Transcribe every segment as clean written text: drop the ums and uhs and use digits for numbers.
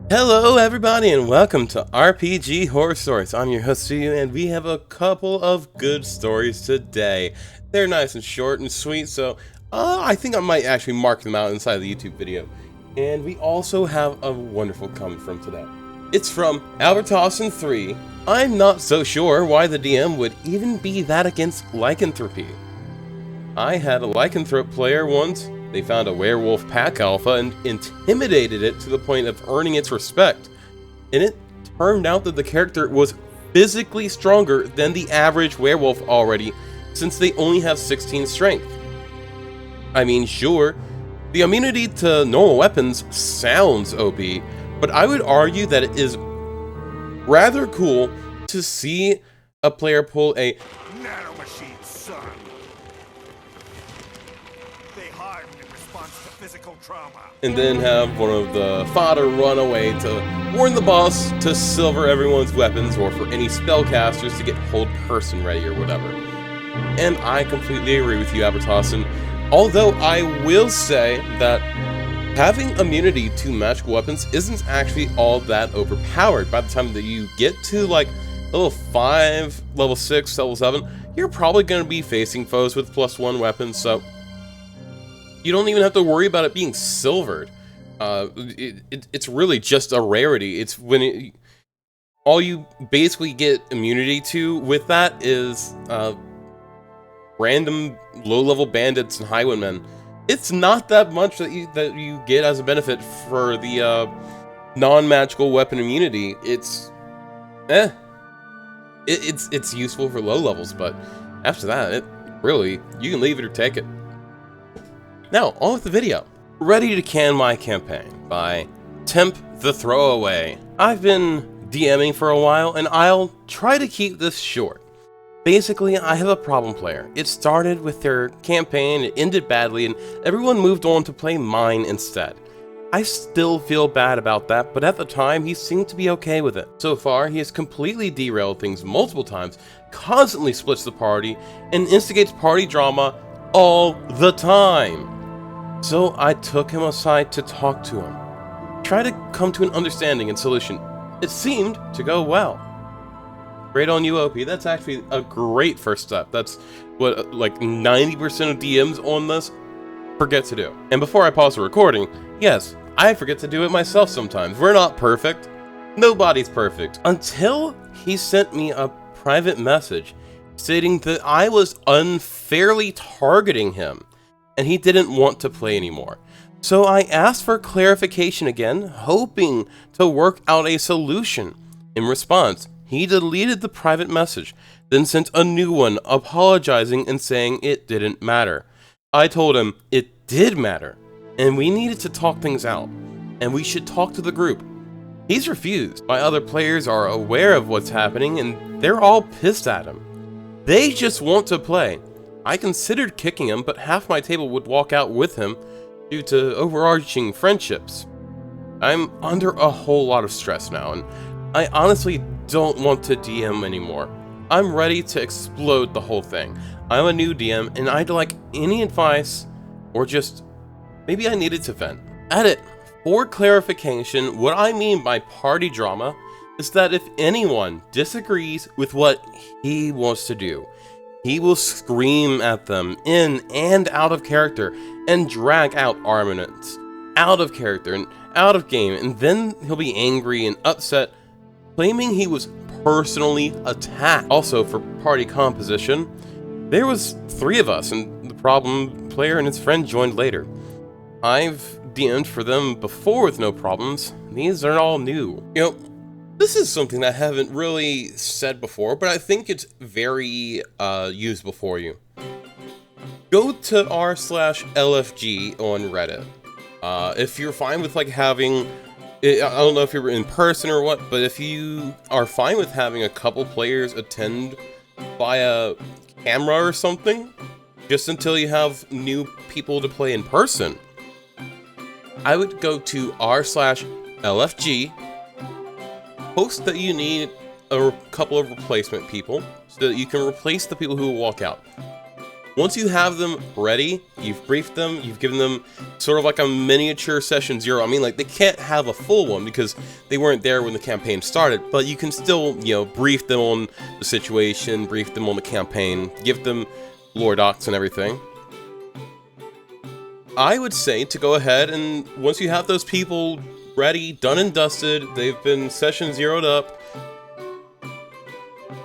Hello everybody and welcome to RPG Horror Stories. I'm your host Stu and we have a couple of good stories today. They're nice and short and sweet, so I think I might actually mark them out inside the YouTube video. And we also have a wonderful comment from today. It's from Albertosson 3. I'm not so sure why the DM would even be that against lycanthropy. I had a lycanthrope player once. They found a werewolf pack alpha and intimidated it to the point of earning its respect. And it turned out that the character was physically stronger than the average werewolf already, since they only have 16 strength. I mean, sure, the immunity to normal weapons sounds OP, but I would argue that it is rather cool to see a player pull a nanomachine, son. They harden in response to physical trauma. and then have one of the fodder run away to warn the boss to silver everyone's weapons, or for any spellcasters to get hold person ready or whatever. And I completely agree with you, Albertosson. Although I will say that having immunity to magical weapons isn't actually all that overpowered. By the time that you get to like level 5, level 6, level 7, you're probably going to be facing foes with +1 weapons, so you don't even have to worry about it being silvered. It's really just a rarity. It's when all you basically get immunity to with that is random low-level bandits and highwaymen. It's not that much that you get as a benefit for the non-magical weapon immunity. It's it's useful for low levels, but after that, really, you can leave it or take it. Now, on with the video. Ready to Can My Campaign by Temp the Throwaway. I've been DMing for a while, and I'll try to keep this short. Basically, I have a problem player. It started with their campaign, it ended badly, and everyone moved on to play mine instead. I still feel bad about that, but at the time, he seemed to be okay with it. So far, he has completely derailed things multiple times, constantly splits the party, and instigates party drama all the time. So I took him aside to talk to him, try to come to an understanding and solution. It seemed to go well. Great on you, OP. That's actually a great first step. That's what like 90% of DMs on this forget to do. And before I pause the recording, yes, I forget to do it myself sometimes. We're not perfect. Nobody's perfect. Until he sent me a private message stating that I was unfairly targeting him and he didn't want to play anymore. So I asked for clarification again, hoping to work out a solution. In response, he deleted the private message, then sent a new one apologizing and saying it didn't matter. I told him it did matter, and we needed to talk things out, and we should talk to the group. He's refused. My other players are aware of what's happening, and they're all pissed at him. They just want to play. I considered kicking him, but half my table would walk out with him due to overarching friendships. I'm under a whole lot of stress now, and I honestly don't want to DM anymore. I'm ready to explode the whole thing. I'm a new DM, and I'd like any advice, or just maybe I needed to vent. Edit. For clarification, what I mean by party drama is that if anyone disagrees with what he wants to do, he will scream at them in and out of character and drag out arguments out of character and out of game, and then he'll be angry and upset, claiming he was personally attacked. Also, for party composition, there was 3 of us, and the problem player and his friend joined later. I've DM'd for them before with no problems. These are all new. You know, this is something that I haven't really said before, but I think it's very usable for you. Go to r/LFG on Reddit. If you're fine with like having, I don't know if you're in person or what, but if you are fine with having a couple players attend via camera or something, just until you have new people to play in person, I would go to r/LFG, post that you need a couple of replacement people so that you can replace the people who will walk out. Once you have them ready, you've briefed them, you've given them sort of like a miniature session 0. I mean, like, they can't have a full one because they weren't there when the campaign started, but you can still, you know, brief them on the situation, brief them on the campaign, give them lore docs and everything. I would say to go ahead and once you have those people ready, done and dusted, they've been session 0'd up,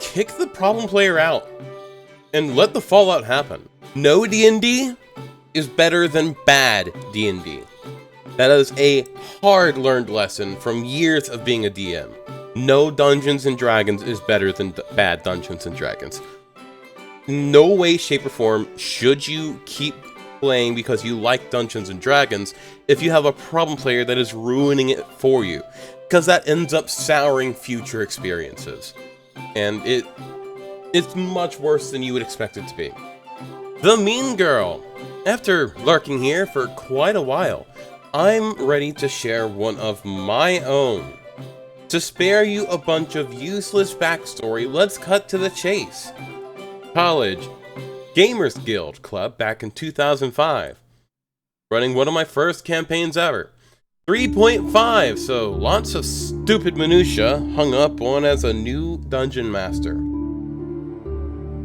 kick the problem player out and let the fallout happen. No D&D is better than bad D&D. That is a hard-learned lesson from years of being a DM. No Dungeons and Dragons is better than bad Dungeons and Dragons. No way, shape, or form should you keep playing because you like Dungeons and Dragons if you have a problem player that is ruining it for you, because that ends up souring future experiences, and it's much worse than you would expect it to be. The Mean Girl. After lurking here for quite a while, I'm ready to share one of my own. To spare you a bunch of useless backstory, let's cut to the chase. College Gamers Guild Club back in 2005. Running one of my first campaigns ever. 3.5, so lots of stupid minutia hung up on as a new dungeon master.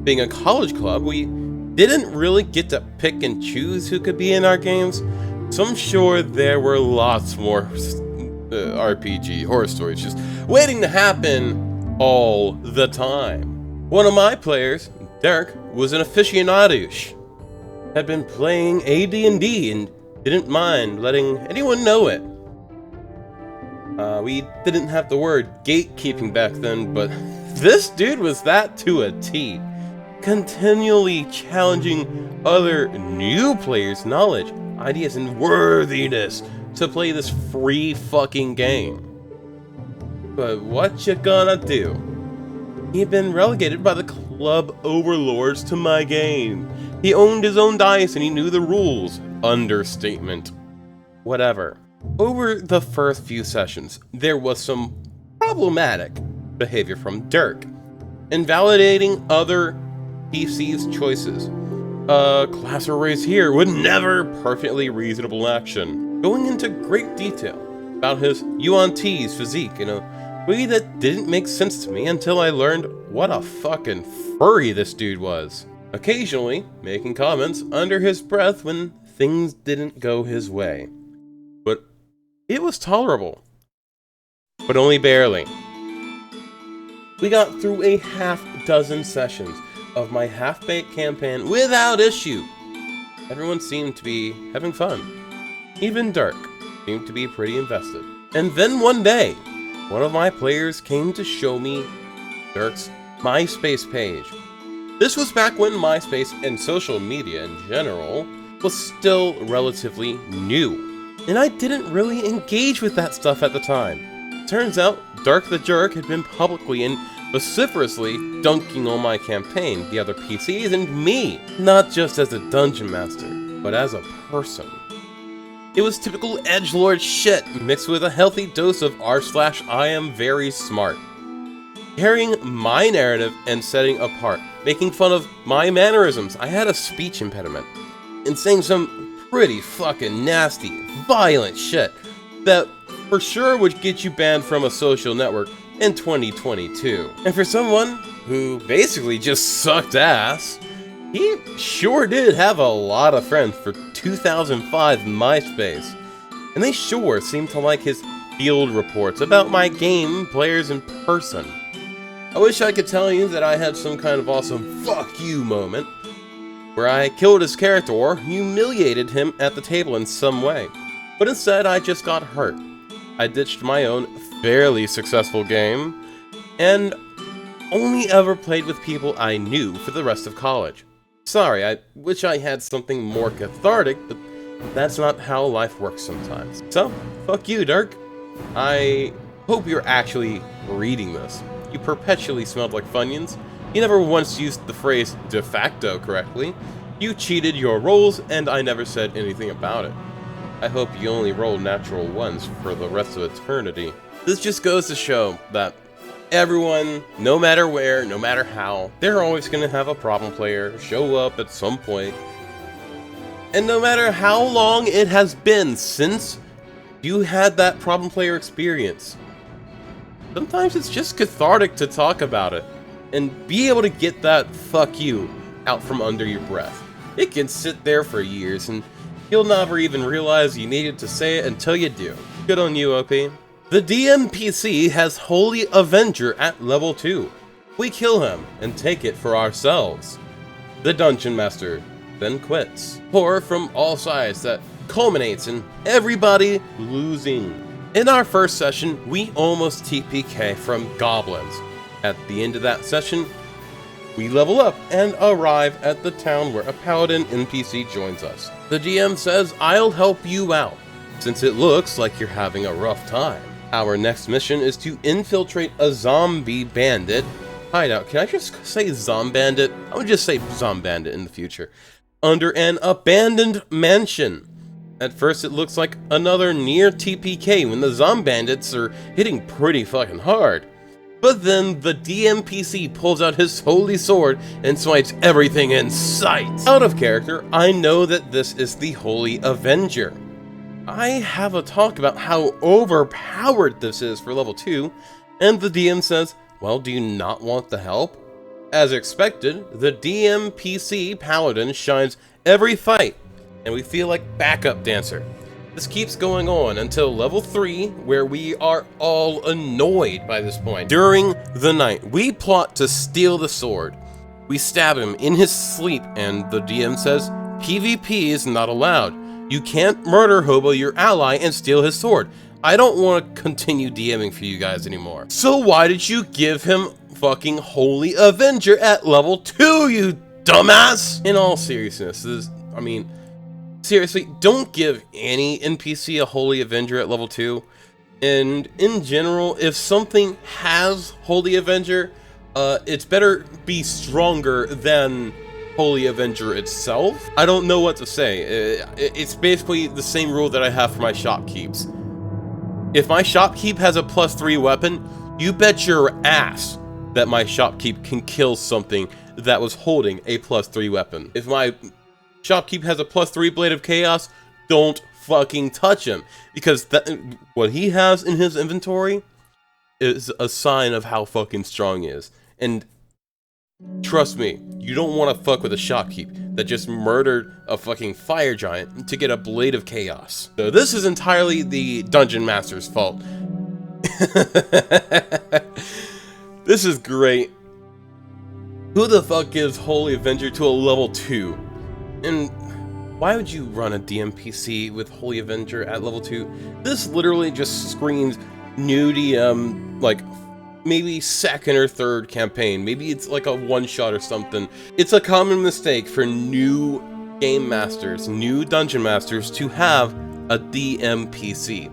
Being a college club, we didn't really get to pick and choose who could be in our games, so I'm sure there were lots more RPG horror stories just waiting to happen all the time. One of my players, Dirk, was an aficionado, had been playing AD&D and didn't mind letting anyone know it. We didn't have the word gatekeeping back then, but this dude was that to a T. Continually challenging other new players' knowledge, ideas, and worthiness to play this free fucking game. But what you gonna do? He had been relegated by the club overlords to my game. He owned his own dice and he knew the rules. Understatement. Whatever. Over the first few sessions, there was some problematic behavior from Dirk, invalidating other PC's choices. Class or race here would never perfectly reasonable action. Going into great detail about his UNT's physique in a way that didn't make sense to me until I learned what a fucking furry this dude was. Occasionally making comments under his breath when things didn't go his way. But it was tolerable. But only barely. We got through a half-dozen sessions of my half-baked campaign without issue. Everyone seemed to be having fun. Even Dirk seemed to be pretty invested. And then one day, one of my players came to show me Dirk's MySpace page. This was back when MySpace and social media in general was still relatively new, and I didn't really engage with that stuff at the time. Turns out, Dirk the Jerk had been publicly and vociferously dunking on my campaign, the other PCs, and me, not just as a dungeon master, but as a person. It was typical edgelord shit, mixed with a healthy dose of r/I am very smart. Carrying my narrative and setting apart, making fun of my mannerisms. I had a speech impediment, and saying some pretty fucking nasty, violent shit that for sure would get you banned from a social network in 2022. And for someone who basically just sucked ass, he sure did have a lot of friends for 2005 MySpace, and they sure seemed to like his field reports about my game players in person. I wish I could tell you that I had some kind of awesome fuck you moment, where I killed his character or humiliated him at the table in some way, but instead I just got hurt. I ditched my own fairly successful game, and only ever played with people I knew for the rest of college. Sorry, I wish I had something more cathartic, but that's not how life works sometimes. So, fuck you, Dirk. I hope you're actually reading this. You perpetually smelled like Funyuns. You never once used the phrase de facto correctly. You cheated your rolls, and I never said anything about it. I hope you only roll natural ones for the rest of eternity. This just goes to show that Everyone, no matter where, no matter how, they're always going to have a problem player show up at some point. And no matter how long it has been since you had that problem player experience, sometimes it's just cathartic to talk about it and be able to get that "fuck you" out from under your breath. It can sit there for years and you'll never even realize you needed to say it until you do. Good on you, OP. The Dmpc has Holy Avenger at level 2. We kill him and take it for ourselves. The Dungeon Master then quits. Horror from all sides that culminates in everybody losing. In our first session, we almost TPK from goblins. At the end of that session, we level up and arrive at the town where a paladin NPC joins us. The DM says, "I'll help you out, since it looks like you're having a rough time." Our next mission is to infiltrate a zombie bandit hideout. Can I just say zombandit? I would just say zombandit in the future. Under an abandoned mansion. At first it looks like another near TPK when the zombandits are hitting pretty fucking hard. But then the Dmpc pulls out his holy sword and smites everything in sight. Out of character, I know that this is the Holy Avenger. I have a talk about how overpowered this is for level 2, and the DM says, "Well, do you not want the help?" As expected, the Dmpc paladin shines every fight, and we feel like backup dancer. This keeps going on until level 3, where we are all annoyed by this point. During the night, we plot to steal the sword. We stab him in his sleep, and the DM says, "PvP is not allowed. You can't murder Hobo, your ally, and steal his sword." I don't want to continue DMing for you guys anymore. So why did you give him fucking Holy Avenger at level 2, you dumbass? In all seriousness, seriously, don't give any NPC a Holy Avenger at level 2. And in general, if something has Holy Avenger, it's better be stronger than Holy Avenger itself. I don't know what to say. It's basically the same rule that I have for my shopkeeps. If my shopkeep has a +3 weapon, you bet your ass that my shopkeep can kill something that was holding a +3 weapon. If my shopkeep has a +3 Blade of Chaos, don't fucking touch him, because what he has in his inventory is a sign of how fucking strong he is. And trust me, you don't want to fuck with a shopkeep that just murdered a fucking fire giant to get a Blade of Chaos. So this is entirely the Dungeon Master's fault. This is great. Who the fuck gives Holy Avenger to a level 2? And why would you run a Dmpc with Holy Avenger at level 2? This literally just screams new DM, like maybe second or third campaign. Maybe it's like a one-shot or something. It's a common mistake for new game masters, new dungeon masters, to have a Dmpc,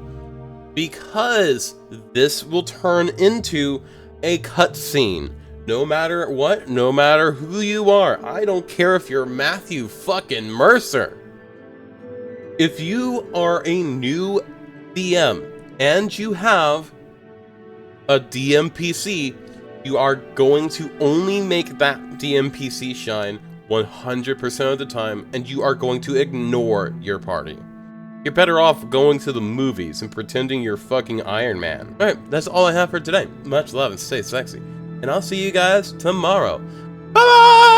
because this will turn into a cutscene. No matter what, no matter who you are, I don't care if you're Matthew fucking Mercer. If you are a new DM and you have a Dmpc, you are going to only make that Dmpc shine 100% of the time, and you are going to ignore your party. You're better off going to the movies and pretending you're fucking Iron Man. Alright, that's all I have for today. Much love and stay sexy. And I'll see you guys tomorrow. Bye-bye!